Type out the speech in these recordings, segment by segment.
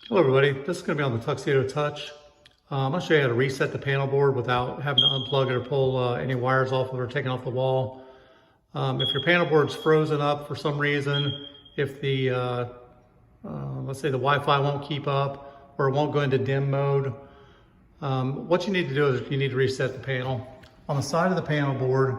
Hello everybody, this is going to be on the Tuxedo Touch. I'm going to show you how to reset the panel board without having to unplug it or pull any wires off of it or taking off the wall. If your panel board's frozen up for some reason, if the, let's say the Wi-Fi won't keep up or it won't go into dim mode, what you need to do is you need to reset the panel. On the side of the panel board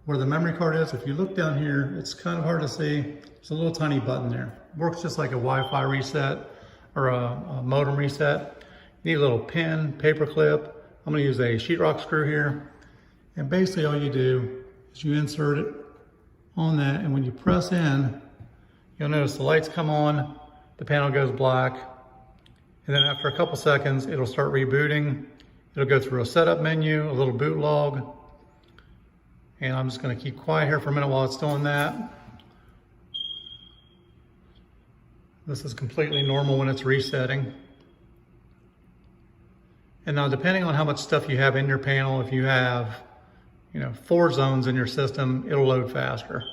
where the memory card is, if you look down here, it's kind of hard to see. There's a little tiny button there. It works just like a Wi-Fi reset or a modem reset. You need a little pin, paper clip. I'm gonna use a sheetrock screw here. And basically all you do is you insert it on that, and when you press in, you'll notice the lights come on, the panel goes black, and then after a couple seconds, it'll start rebooting. It'll go through a setup menu, a little boot log, and I'm just gonna keep quiet here for a minute while it's doing that. This is completely normal when it's resetting. And now depending on how much stuff you have in your panel, if you have 4 zones in your system, it'll load faster.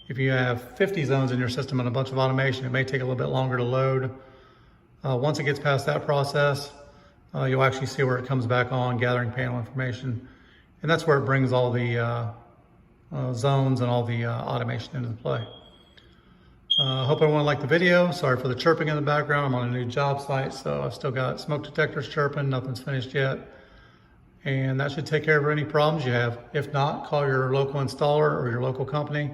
If you have 50 zones in your system and a bunch of automation, it may take a little bit longer to load. Once it gets past that process, you'll actually see where it comes back on, gathering panel information. And that's where it brings all the zones and all the automation into play. Hope everyone liked the video. Sorry for the chirping in the background. I'm on a new job site, so I've still got smoke detectors chirping. Nothing's finished yet. And that should take care of any problems you have. If not, call your local installer or your local company.